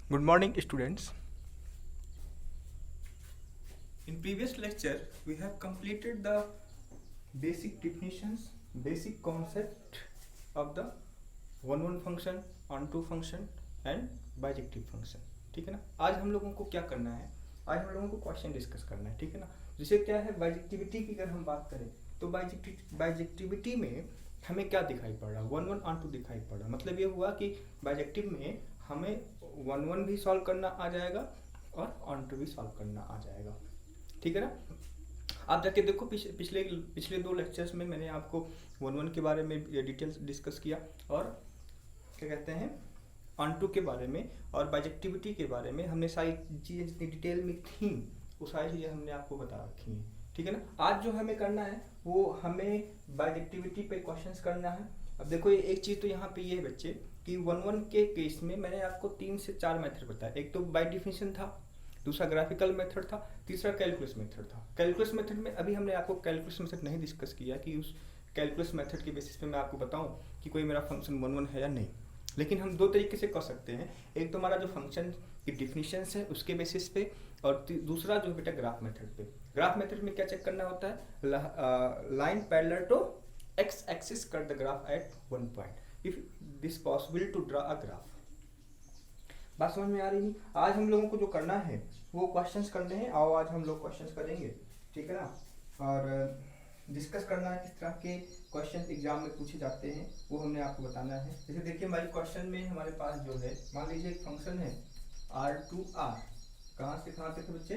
Good morning, students. In previous lecture, we have completed the basic definitions, basic concept of the one function, onto function and bijective function. ठीक है ना। आज हम लोगों को क्या करना है, आज हम लोगों को क्वेश्चन डिस्कस करना है। ठीक है ना। जैसे क्या है, बाइजेक्टिविटी की अगर हम बात करें तो बाइजेक्टिविटी में हमें क्या दिखाई पड़ रहा है, वन ऑन टू दिखाई पड़ रहा है। मतलब ये हुआ कि बाइजेक्टिव में हमें वन भी सॉल्व करना आ जाएगा और ऑन टू भी सॉल्व करना आ जाएगा। ठीक है ना। आप जाके देखो पिछले दो लेक्चर्स में मैंने आपको वन के बारे में डिटेल्स डिस्कस किया और क्या कहते हैं ऑन टू के बारे में और बाइजेक्टिविटी के बारे में हमने सारी चीज़ें जितनी डिटेल में थी वो सारी चीज़ें हमने आपको बता रखी हैं। ठीक है ना। आज जो हमें करना है वो हमें बाइजेक्टिविटी पे क्वेश्चंस करना है। अब देखो ये एक चीज़ तो यहाँ पे ये है बच्चे कि वन के केस में मैंने आपको 3 से 4 मेथड बताया। एक तो बाय डिफिनेशन था, दूसरा ग्राफिकल मेथड था, तीसरा कैलकुलस मेथड था। कैलकुलस मेथड में अभी हमने आपको कैलकुलस मेथड नहीं डिस्कस किया कि उस कैलकुलस मेथड के बेसिस पे मैं आपको बताऊं कि कोई मेरा फंक्शन वन है या नहीं। लेकिन हम दो तरीके से कर सकते हैं, एक तो हमारा जो फंक्शन की डिफिनीशन है उसके बेसिस पे और दूसरा जो बेटा ग्राफ मेथड पे। ग्राफ मेथड में क्या चेक करना होता है, line parallel to x axis cut the graph at one point if this possible to draw a graph. बात समझ में आ रही नहीं। आज हम लोगों को जो करना है वो क्वेश्चंस करने हैं। आओ आज हम लोग क्वेश्चंस करेंगे। ठीक है ना। और डिस्कस करना है किस तरह के क्वेश्चन एग्जाम में पूछे जाते हैं वो हमने आपको बताना है। जैसे देखिए हमारे क्वेश्चन में हमारे पास जो है, मान लीजिए एक फंक्शन है R2R, कहाँ से कहाँ तक बच्चे,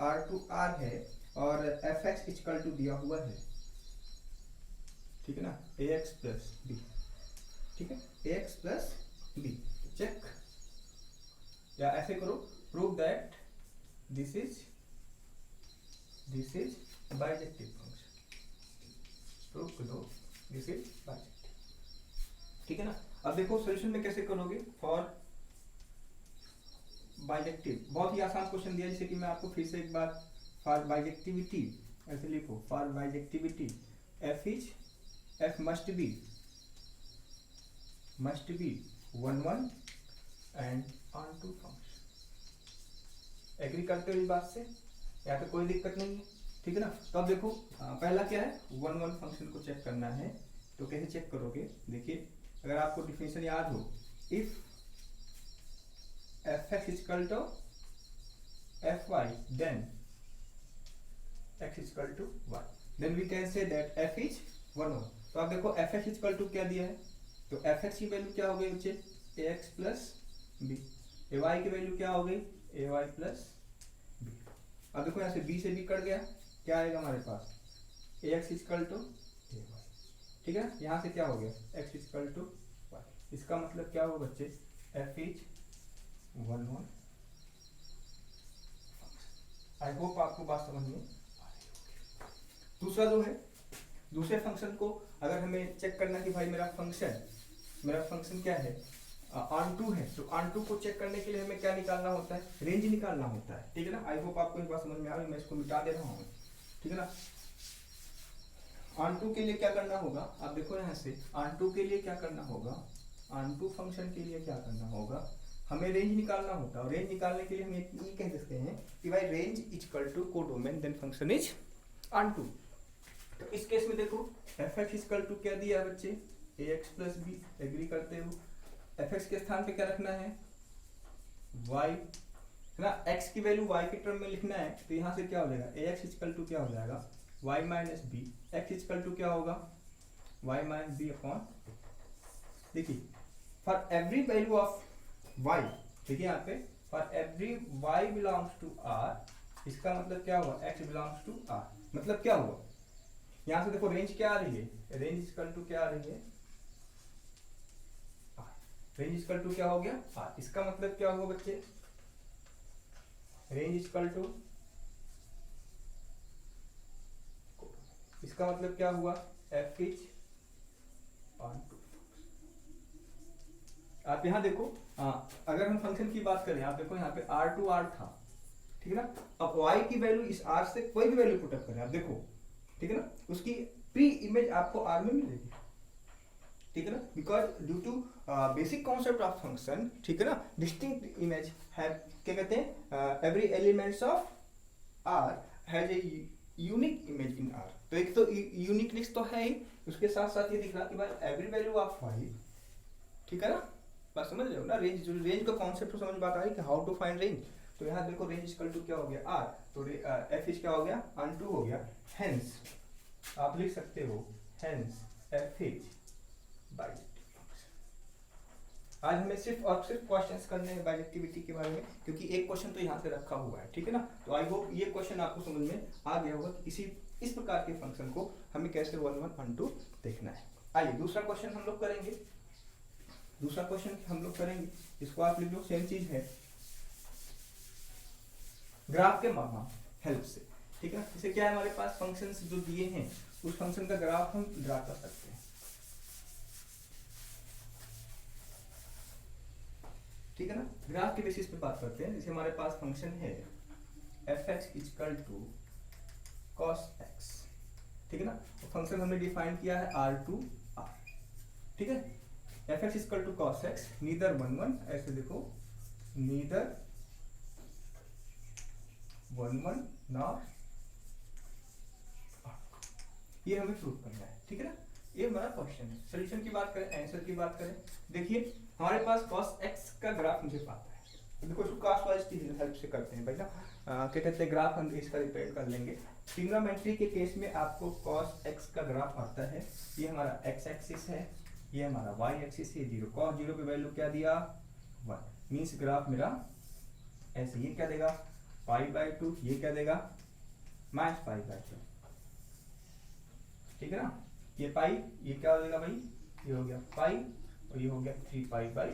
R2R है और fx इक्वल टू दिया हुआ है। ठीक है ना, ax प्लस b। ठीक है, ax प्लस b। चेक या ऐसे करो, prove that this is bijective function. Prove करो दिस इज बाइजेक्टिव। ठीक है ना। अब देखो सॉल्यूशन में कैसे करोगे फॉर बाइजेक्टिव। बहुत ही आसान क्वेश्चन दिया, जैसे कि मैं आपको फिर से एक बार, फॉर बाइजेक्टिविटी ऐसे लिखो, for bijectivity f must be one and onto function. Agree करते हो इस बात से, यहाँ पे कोई दिक्कत नहीं है। ठीक है ना। तो अब देखो पहला क्या है, वन फंक्शन को चेक करना है। तो कैसे चेक करोगे, देखिए अगर आपको डिफिनेशन याद हो, if fx equal to fy then x equal to y, then we can say that f is 1। तो आप देखो fx इक्वल टू क्या दिया है, तो fx की वैल्यू क्या हो गई बच्चे, ax प्लस b। ay की वैल्यू क्या हो गई, ay प्लस b। अब देखो यहाँ से b से b कट गया, क्या आएगा हमारे पास, ax इक्वल टू ay। ठीक है, यहाँ से क्या हो गया, x इक्वल टू y। इसका मतलब क्या होगा बच्चे, f is one. I hope आपको बात समझ में आ रही होगी। दूसरा जो है, दूसरे फंक्शन को अगर हमें चेक करना कि भाई मेरा फंक्शन क्या है, ऑन टू है, तो ऑन टू को चेक करने के लिए हमें क्या निकालना होता है, रेंज निकालना होता है। ठीक है ना। आई होप आपको एक बात समझ में आ रही है, मैं इसको मिटा दे रहा हूँ। ठीक है ना। ऑन टू के लिए क्या करना होगा, आप देखो यहाँ से ऑन टू के लिए क्या करना होगा, ऑन टू फंक्शन के लिए क्या करना होगा, हमें रेंज निकालना होता है। और रेंज निकालने के लिए हम ये कह सकते हैं कि भाई range equal to codomain then function is onto. तो इस केस में देखो fx इक्वल टू क्या दिया है बच्चे, ax प्लस b। एग्री करते हो, fx के स्थान पे क्या रखना है, y है ना। x की वैल्यू y के टर्म में लिखना है, तो यहाँ से क्या हो जाएगा, ax इक्वल टू क्या हो जाएगा, y minus b। x equal to क्या होगा, y माइनस b अपॉन, देखिए for every value of y, देखिए यहाँ पे for every y belongs to r, इसका मतलब क्या हुआ, x बिलोंग्स टू r। मतलब क्या हुआ, यहाँ से देखो रेंज क्या आ रही है, रेंज इक्वल टू क्या आ रही है, रेंज इक्वल टू क्या हो गया, r। इसका मतलब क्या हुआ बच्चे, रेंज इक्वल टू, इसका मतलब क्या हुआ, f इज ऑन टू। आप यहाँ देखो, अगर हम फंक्शन की बात करें, आप देखो यहाँ पे R2R था। ठीक है ना। अब y की वैल्यू इस r से कोई भी वैल्यू पुट अप करें, आप देखो। ठीक है ना, उसकी प्री इमेज आपको r में मिलेगी। ठीक है ना, because due to basic concept of function, ठीक है ना, डिस्टिंक्ट इमेज है, क्या कहते हैं, every elements of R has a unique image in R. तो एक तो यूनिकनेस तो है ही, उसके साथ साथ ये दिख रहा कि भाई एवरी वैल्यू ऑफ फाइव, ठीक है ना, बात समझ रहे हो ना, रेंज जो रेंज का कॉन्सेप्ट समझ बात आ रही है कि हाउ टू फाइंड रेंज। तो यहाँ देखो रेंज इक्वल टू क्या हो गया आर, तो एफ इज क्या हो गया अनटू हो गया, हेंस आप लिख सकते हो hence F is bijective function. आज हमें सिर्फ और सिर्फ क्वेश्चंस करने हैं बाइजेक्टिविटी के बारे में, क्योंकि एक क्वेश्चन तो यहाँ से रखा हुआ है, ठीक है ना। तो आई होप ये क्वेश्चन आपको समझ में आ गया होगा कि इस प्रकार के फंक्शन को हमें कैसे 1 1 अनटू देखना है। आइए दूसरा क्वेश्चन हम लोग करेंगे। दूसरा क्वेश्चन हम लोग करेंगे, इसको आप लिख लो, सेम चीज है, ग्राफ के हेल्प से, ठीक है। इसे क्या है, हमारे पास फंक्शंस जो दिए हैं उस फंक्शन का ग्राफ हम ड्रा कर सकते हैं, ठीक है ना। ग्राफ के बेसिस पे बात करते हैं। जैसे हमारे पास फंक्शन है f(x) equal to cos x, ठीक है ना। फंक्शन हमने डिफाइन किया है r2r, ठीक है। f(x) equal to cos x, neither 1 1, ऐसे देखो, नीदर 1 1 नॉट, ये हमें प्रूव करना है, ठीक है ना। ये हमारा क्वेश्चन है। सॉल्यूशन की बात करें, आंसर की बात करें, देखिए हमारे पास cos x का ग्राफ मुझे पता है, तो देखो इसको cos वाइज की हेल्प से करते हैं भाई ना, क्या कहते हैं, ग्राफ हम इसका रिप्रेजेंट कर लेंगे। ट्रिग्नोमेट्री के केस में आपको cos x का ग्राफ आता है, ये हमारा x एक्सिस है, ये हमारा y एक्सिस है, 0, cos 0 पे वैल्यू क्या दिया 1, मींस ग्राफ मेरा ऐसे, ये क्या देगा π/2, ये क्या देगा -π/2, ठीक है ना। ये पाई, ये क्या हो जाएगा भाई, ये हो गया पाई और ये हो गया 3π/2।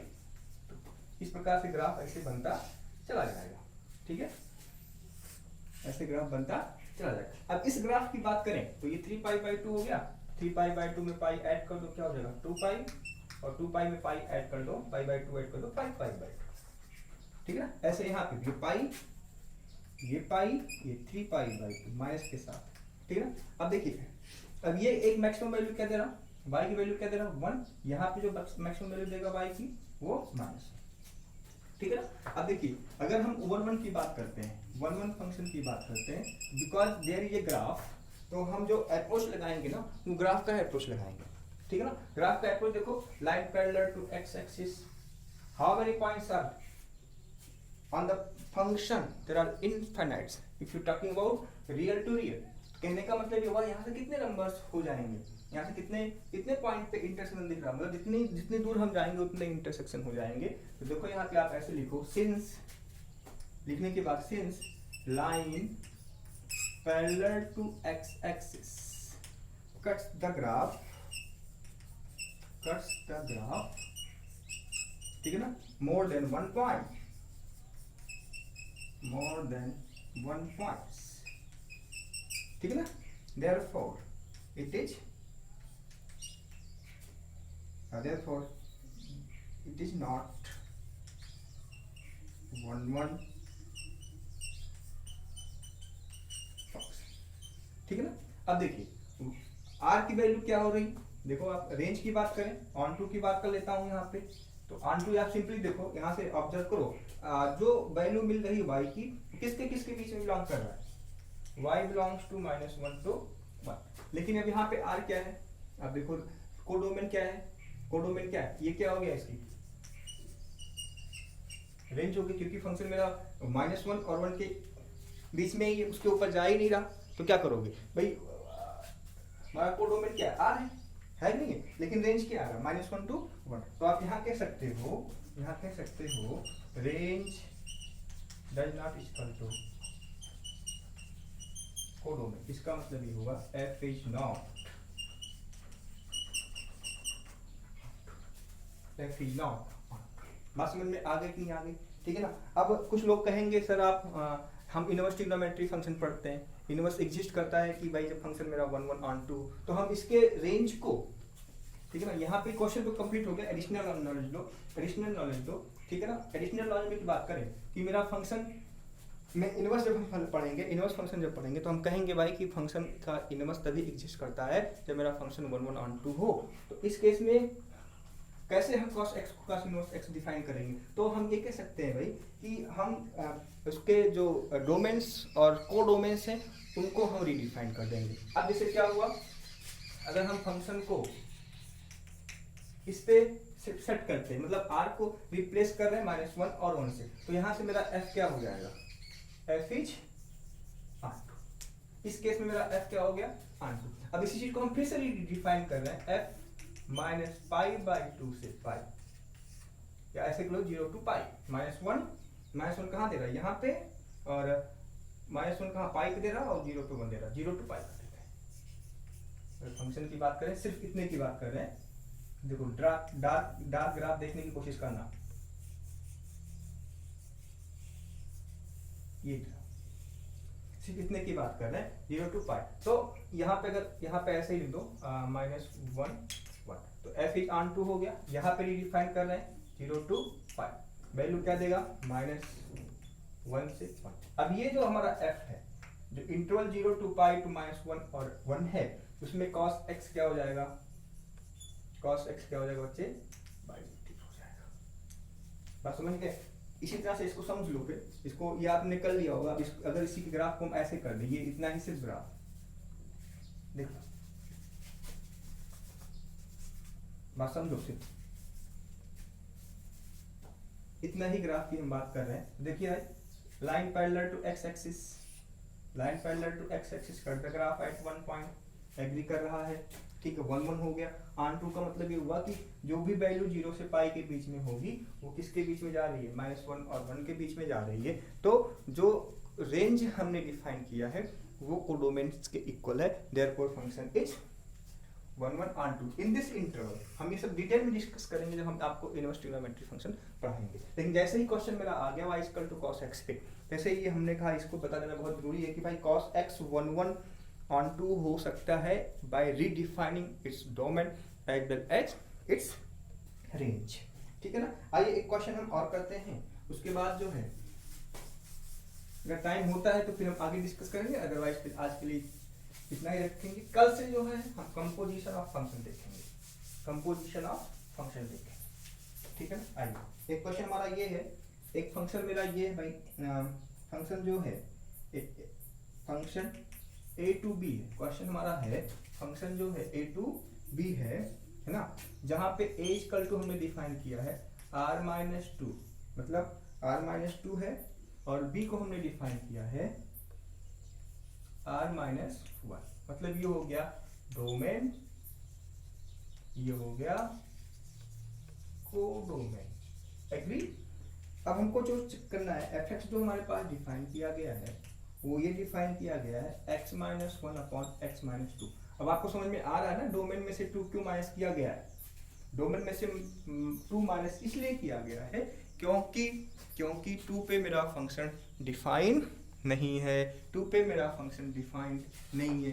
इस प्रकार से ग्राफ ऐसे बनता चला जाएगा, ठीक है, ऐसे ग्राफ बनता चला जाएगा। अब इस ग्राफ की बात करें तो ये 3π/2 हो गया, 3π/2 में पाई ऐड कर दो, क्या हो जाएगा 2π, और 2π में पाई ऐड कर दो, π/2 ऐड कर दो, 5π/2, ठीक है ना। ऐसे यहाँ पे ये पाई, ये 3π/2 माइनस के साथ, ठीक है ना। अब देखिए, अब ये एक मैक्सिमम वैल्यू क्या दे रहा, y की वैल्यू क्या दे रहा 1, यहाँ पे जो मैक्सिमम वैल्यू देगा y की वो माइनस, ठीक है ना। अब देखिए अगर हम 1 1 की बात करते हैं, 1 1 फंक्शन की बात करते हैं, because there is a graph, तो हम जो अप्रोच लगाएंगे ना वो ग्राफ का अप्रोच लगाएंगे, ठीक है ना। ग्राफ का अप्रोच देखो, line parallel to x axis, how many points are on the function, there are infinites if you talking about real to real। कहने का मतलब ये हुआ यहाँ से कितने नंबर्स हो जाएंगे, यहाँ से कितने पॉइंट पे इंटरसेक्शन दिख रहा है, मतलब जितनी दूर हम जाएंगे उतने इंटरसेक्शन हो जाएंगे। तो देखो यहाँ पे आप ऐसे लिखो, सिंस, लिखने के बाद since line parallel to x axis cuts the graph, ठीक है ना, more than 1 point, ठीक है ना। therefore it is not 1 1 ठीक है ना। अब देखिए r की वैल्यू क्या हो रही, देखो आप रेंज की बात करें, ऑन टू की बात कर लेता हूं यहाँ पे, तो ऑन टू आप सिंपली देखो, यहाँ से ऑब्जर्व करो, जो वैल्यू मिल रही है y की किसके बीच में बिलोंग कर रहा है, y बिलोंग्स टू -1 to 1। लेकिन अब यहाँ पे r क्या है, अब देखो कोडोमेन क्या है, कोडोमेन क्या है, ये क्या हो गया, इसकी रेंज होगी, क्योंकि फंक्शन मेरा -1 और 1 के बीच में ही, उसके ऊपर जा ही नहीं रहा, तो क्या करोगे भाई, हमारा कोडोमेन क्या है नहीं है, लेकिन रेंज क्या आ रहा है -1 to 1। तो आप यहाँ कह सकते हो range does not equal to codomain, इसका मतलब ये होगा f इज नॉट बात समझ में आ गई कि नहीं आ गई, ठीक है ना। अब कुछ लोग कहेंगे सर आप हम इनवर्स ट्रिग्नोमेट्री फंक्शन पढ़ते हैं, इनवर्स एग्जिस्ट करता है कि भाई जब फंक्शन मेरा 1 1 ऑन टू, तो हम इसके रेंज को, ठीक है ना, यहाँ पे क्वेश्चन तो कंप्लीट हो गया, एडिशनल नॉलेज दो, ठीक है ना। एडिशनल नॉलेज में की बात करें कि मेरा फंक्शन में इनवर्स जब हम पढ़ेंगे, इनवर्स फंक्शन जब पढ़ेंगे तो हम कहेंगे भाई कि फंक्शन का इनवर्स तभी एग्जिस्ट करता है जब मेरा फंक्शन 1 1 ऑन टू हो। तो इस केस में कैसे हम cos x को cos इनवर्स x डिफाइन करेंगे? तो हम ये कह सकते हैं भाई कि हम उसके जो डोमेन्स और कोडोमेन्स हैं उनको हम रीडिफाइन कर देंगे। अब जैसे क्या हुआ, अगर हम फंक्शन को इस पे सेट करते हैं, मतलब r को रिप्लेस कर रहे हैं -1 और 1 से, तो यहाँ से मेरा f क्या हो जाएगा, f इज R2। इस केस में मेरा f क्या हो गया, R2। अब इसी चीज को हम फिर से रिडिफाइन कर रहे हैं, f माइनस पाई बाई 2 से पाई, या ऐसे करो 0 टू पाई, -1 कहाँ दे रहा है यहाँ पे, और -1 कहाँ पाई पे दे रहा है, और 0 पे 1 दे रहा है, 0 टू पाई कर देते हैं। अगर फंक्शन की बात करें, सिर्फ इतने की बात कर रहे हैं, देखो डार्क ग्राफ देखने की कोशिश करना, ये सिर्फ इतने की बात कर रहे हैं, 0 टू पाई। तो यहाँ पे अगर यहाँ पे ऐसे ही लिख दो -1 तो f इज ऑन 2 हो गया। यहाँ पे रिडिफाइन कर रहे हैं 0 टू पाई, वैल्यू क्या देगा, -1 से 1। अब ये जो हमारा f है, जो इंटरवल 0 टू पाई टू -1 और 1 है, उसमें cos x क्या हो जाएगा, cos x क्या हो जाएगा बच्चे, बाइजेक्टिव हो जाएगा। बात समझ गए? इसी तरह से इसको समझ लो, फिर इसको ये आपने कर लिया होगा। अगर इसी के ग्राफ को हम ऐसे कर दें, ये इतना ही सिर्फ ग्राफ देखो, बात समझो, सिर्फ इतना ही ग्राफ की हम बात कर रहे हैं। देखिए line parallel to x axis, line parallel to x axis cut the graph at 1 point, agree कर रहा है, ठीक है। 1 1 हो गया। ऑन 2 का मतलब ये हुआ कि जो भी वैल्यू 0 से पाई के बीच में होगी वो किसके बीच में जा रही है, -1 और 1 के बीच में जा रही है। तो जो रेंज हमने डिफाइन किया है वो कोडोमेन्स के इक्वल है, therefore function is 1 1 on 2 in this interval. हम ये सब डिटेल में डिस्कस करेंगे जब हम आपको इनवर्स ट्रिग्नोमेट्री फंक्शन पढ़ाएंगे। लेकिन जैसे ही क्वेश्चन मेरा आ गया y equal to cos x पे, जैसे ही हमने कहा इसको बता देना बहुत जरूरी है कि भाई cos x 1 1 ऑन 2 हो सकता है by redefining its domain as well as its range, ठीक है ना। आइए एक क्वेश्चन हम और करते हैं, उसके बाद जो है अगर टाइम होता है तो फिर हम आगे डिस्कस करेंगे, अदरवाइज फिर आज के लिए इतना ही रखेंगे। कल से जो है हम कंपोजिशन ऑफ फंक्शन देखेंगे, कंपोजिशन ऑफ फंक्शन देखेंगे, ठीक है ना। आइए एक क्वेश्चन हमारा ये है, एक फंक्शन मेरा ये है भाई, फंक्शन जो है फंक्शन a टू b है। क्वेश्चन हमारा है फंक्शन जो है a टू b है ना, जहाँ पे a इक्वल टू हमने डिफाइन किया है r-2, मतलब r-2 है, और b को हमने डिफाइन किया है r-1, मतलब ये हो गया डोमेन, ये हो गया कोडोमेन, एग्री। अब हमको जो चेक करना है fx जो हमारे पास डिफाइन किया गया है वो ये डिफाइन किया गया है x-1 अपॉन x-2। अब आपको समझ में आ रहा है ना, डोमेन में से 2 क्यों माइनस किया गया है, डोमेन में से 2 माइनस इसलिए किया गया है क्योंकि 2 पे मेरा फंक्शन डिफाइन नहीं है, 2 पे मेरा फंक्शन डिफाइंड नहीं है।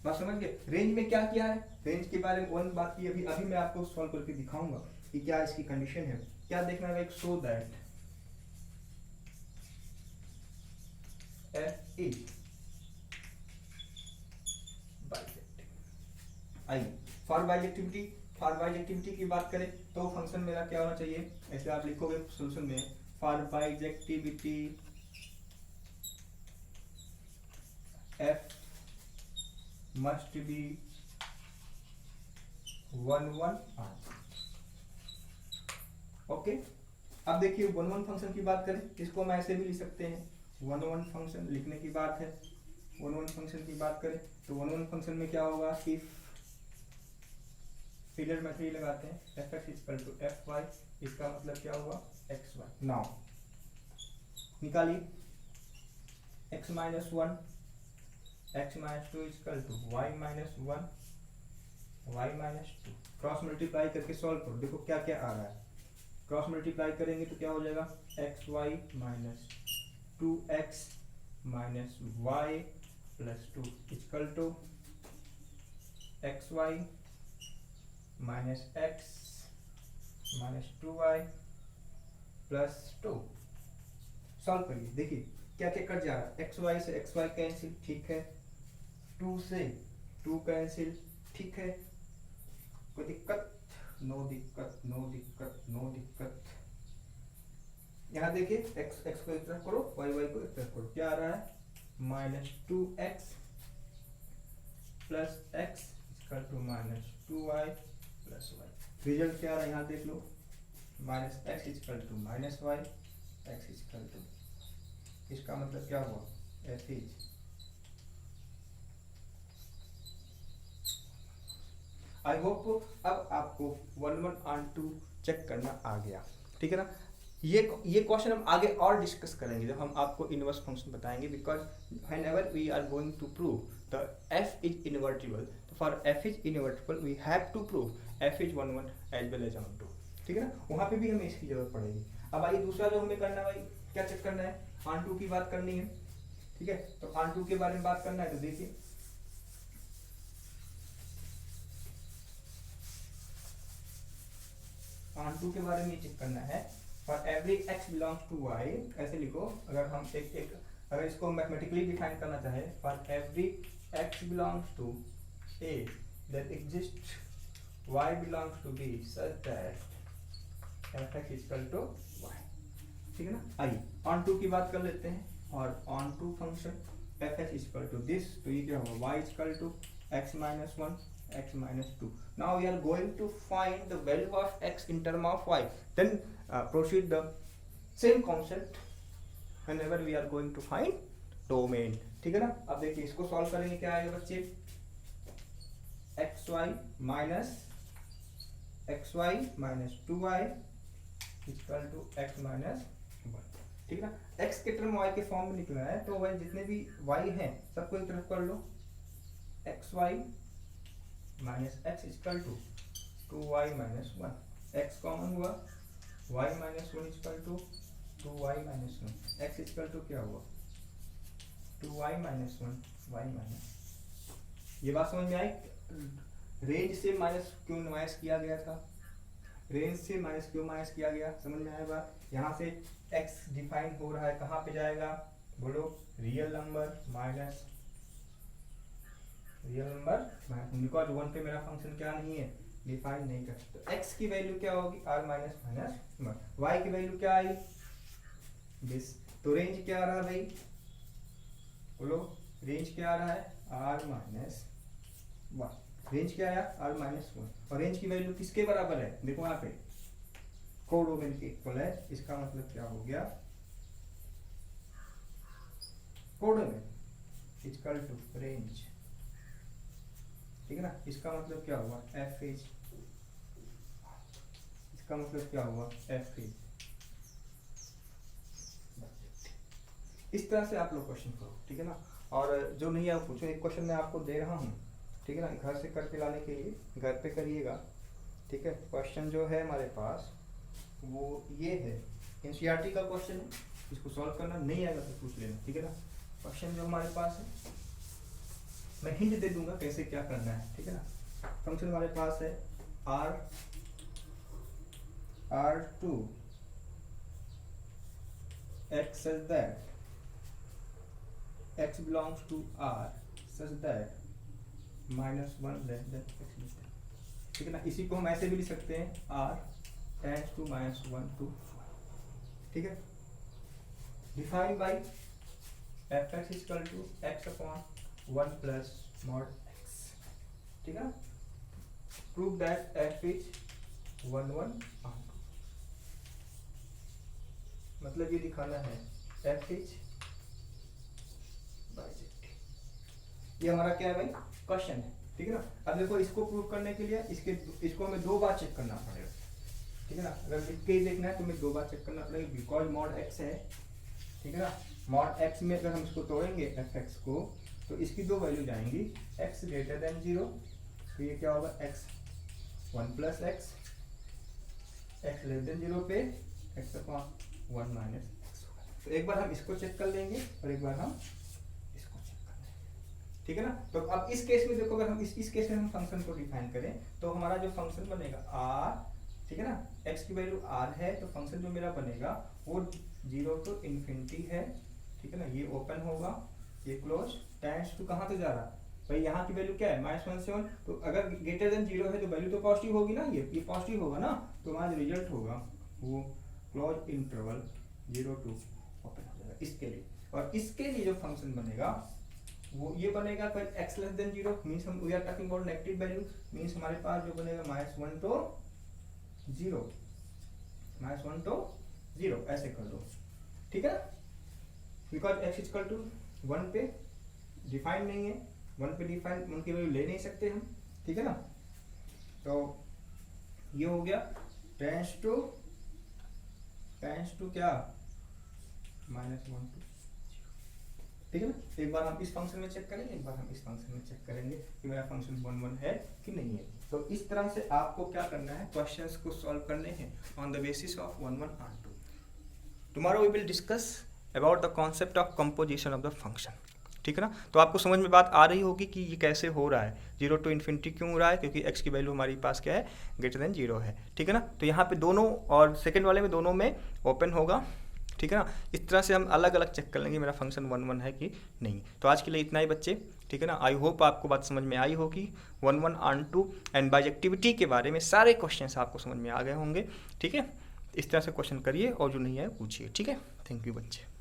बात समझ गए? रेंज में क्या किया है, रेंज के बारे में वन बात की अभी मैं आपको सॉल्व करके दिखाऊंगा कि क्या इसकी कंडीशन है। क्या देखना है, so that f is bijective. आइए फॉर बाइजेक्टिविटी की बात करें तो फंक्शन मेरा क्या होना चाहिए, ऐसे आप लिखोगे सोल्यूशन में, for bijectivity f must be 1 1 on। Okay, अब देखिए 1 1 फंक्शन की बात करें, इसको हम ऐसे भी लिख सकते हैं, 1 1 फंक्शन लिखने की बात है। 1 1 फंक्शन की बात करें तो 1 1 फंक्शन में क्या होगा कि फिलर मेथड लगाते हैं, fx इक्वल टू fy, इसका मतलब क्या हुआ xy। नाउ निकालिए x-1 x-2 equal to y-1 y-2, cross multiply करके सॉल्व करो, देखो क्या क्या आ रहा है। क्रॉस मल्टीप्लाई करेंगे तो क्या हो जाएगा, xy minus 2x minus y plus 2 equal to xy minus x minus 2y plus 2। Solve करिए, देखिए क्या क्या कट जा रहा है, xy से xy कैंसिल, ठीक है, 2 से 2 कैंसिल, ठीक है, कोई दिक्कत नो दिक्कत, नो दिक्कत, नो दिक्कत। यहाँ देखिए x x को एक तरफ करो, y y को एक तरफ करो, क्या आ रहा है -2x plus x equal to -2y plus y। Result क्या आ रहा है यहाँ देख लो, -x equal to -y, x equal to, इसका मतलब क्या हुआ, f इज। आई होप अब आपको 1 1 और 2 चेक करना आ गया, ठीक है ना। ये क्वेश्चन हम आगे और डिस्कस करेंगे जब हम आपको इनवर्स फंक्शन बताएंगे, because whenever we are going to prove the f is invertible, for f is invertible we have to prove f is 1 1 as well as on 2, ठीक है ना। वहाँ पे भी हमें इसकी जरूरत पड़ेगी। अब आइए दूसरा जो हमें करना है भाई, क्या चेक करना है, ऑन 2 की बात करनी है, ठीक है। तो ऑन 2 के बारे में बात करना है, तो देखिए ऑन 2 के बारे में चेक करना है। For every x belongs to y, ऐसे लिखो, अगर हम अगर इसको मैथमेटिकली डिफाइन करना चाहे, for every x belongs to a that exist y belongs to b such that f(x) equal to y, ठीक है ना। आइए ऑन 2 की बात कर लेते हैं, और on 2 function f(x) equal to this, तो ये क्या होगा, y equal to x minus 1 x minus 2. Now we are going to find the value of x in term of y. Then proceed the same concept whenever we are going to find domain, ठीक है ना। अब देखिए इसको solve करेंगे, क्या आएगा बच्चे, xy minus 2y equal to x minus 1, ठीक है ना। x के टर्म y के फॉर्म में निकला है, तो वही जितने भी y हैं सबको एक तरफ कर लो, xy minus x equal to 2y minus 1, x common हुआ, y minus 1 equal to 2y minus 1, x equal to क्या हुआ 2y माइनस 1 y माइनस। ये बात समझ में आई, रेंज से माइनस क्यों माइनस किया गया था, रेंज से माइनस क्यों माइनस किया गया, समझ में आया बात। यहाँ से x डिफाइन हो रहा है, कहाँ पे जाएगा, बोलो real number minus real number, because 1 पे मेरा फंक्शन क्या नहीं है, डिफाइन नहीं कर सकते। तो x की वैल्यू क्या होगी, r माइनस माइनस 1, y की वैल्यू क्या आई दिस, तो रेंज क्या आ रहा है भाई, बोलो रेंज क्या आ रहा है, r माइनस 1, रेंज क्या आया r माइनस 1, और रेंज की वैल्यू किसके बराबर है, देखो यहाँ पे कोडोमेन के इक्वल है, इसका मतलब क्या हो गया, कोडोमेन इक्वल टू रेंज, ठीक है ना। इसका मतलब क्या हुआ, f इज, इसका मतलब क्या हुआ, f इज। इस तरह से आप लोग क्वेश्चन करो, ठीक है ना। और जो नहीं है पूछो, एक क्वेश्चन मैं आपको दे रहा हूँ, ठीक है ना, घर से करके लाने के लिए घर पे करिएगा, ठीक है। क्वेश्चन जो है हमारे पास वो ये है, एनसीईआरटी का क्वेश्चन है, इसको सॉल्व करना नहीं आएगा तो पूछ लेना, ठीक है ना। क्वेश्चन जो हमारे पास है मैं हिंट दे दूंगा कैसे क्या करना है, ठीक है ना। फंक्शन हमारे पास है r2 x such that x belongs to r such that -1 less than x, ठीक है ना। इसी को हम ऐसे भी लिख सकते हैं r tends to -1 to 1, ठीक है। Defined by f(x) equal to x upon 1 plus mod x, ठीक है। Prove that f is 1 1 on 2, मतलब ये दिखाना है f इज बाइजेक्टिव। ये हमारा क्या है भाई, क्वेश्चन है, ठीक है ना। अब देखो इसको प्रूव करने के लिए इसको हमें 2 बार चेक करना पड़ेगा, ठीक है ना। अगर लिख के देखना है तो हमें 2 बार चेक करना पड़ेगा, बिकॉज मॉड x है, ठीक है ना। मॉड x में अगर हम इसको तोड़ेंगे f(x) को, तो इसकी 2 वैल्यू जाएंगी, x ग्रेटर देन 0, तो ये क्या होगा x 1 plus x, x less than 0 पे x अपॉन 1 माइनस x होगा। तो एक बार हम इसको चेक कर लेंगे और एक बार हम इसको चेक कर लेंगे, ठीक है ना। तो अब इस केस में देखो, अगर हम इस केस में हम फंक्शन को डिफाइन करें तो हमारा जो फंक्शन बनेगा r, ठीक है ना, x की वैल्यू r है, तो फंक्शन जो मेरा बनेगा वो 0 to इन्फिनिटी है, ठीक है ना। ये ओपन होगा, ये क्लोज, टेंड्स टू कहाँ से जा रहा है, भाई यहाँ की वैल्यू क्या है -1 से 1, तो अगर ग्रेटर देन 0 है तो वैल्यू तो पॉजिटिव होगी ना, ये पॉजिटिव होगा ना, तो हमारा रिजल्ट होगा वो क्लोज इंटरवल 0 to ओपन हो जाएगा इसके लिए। और इसके लिए जो फंक्शन बनेगा वो ये बनेगा कोई x लेस देन 0 मींस हम we are talking about negative value, means हमारे पास जो बनेगा -1 to 0, -1 to 0 ऐसे कर दो, ठीक है, बिकॉज x इक्वल टू 1 पे डिफाइन नहीं है, 1 पे डिफाइन उनकी वैल्यू ले नहीं सकते हम, ठीक है ना। तो ये हो गया टेंस टू क्या -1 to, ठीक है ना। एक बार हम इस फंक्शन में चेक करेंगे, एक बार हम इस फंक्शन में चेक करेंगे कि मेरा फंक्शन 1 1 है कि नहीं है। तो इस तरह से आपको क्या करना है, क्वेश्चंस को सॉल्व करने हैं on the basis of 1 1 and 2। Tomorrow we will discuss about the concept of composition of the function, ठीक है ना। तो आपको समझ में बात आ रही होगी कि ये कैसे हो रहा है, 0 to इन्फिनिटी क्यों हो रहा है, क्योंकि x की वैल्यू हमारे पास क्या है, ग्रेटर देन 0 है, ठीक है ना। तो यहाँ पे दोनों और सेकंड वाले में दोनों में ओपन होगा, ठीक है ना। इस तरह से हम अलग अलग चेक कर लेंगे मेरा फंक्शन 1 1 है कि नहीं। तो आज के लिए इतना ही बच्चे, ठीक है ना। आई होप आपको बात समझ में आई होगी, 1 1 and 2 एंड बाइजेक्टिविटी के बारे में सारे क्वेश्चंस आपको समझ में आ गए होंगे, ठीक है। इस तरह से क्वेश्चन करिए और जो नहीं है पूछिए, ठीक है। थैंक यू बच्चे।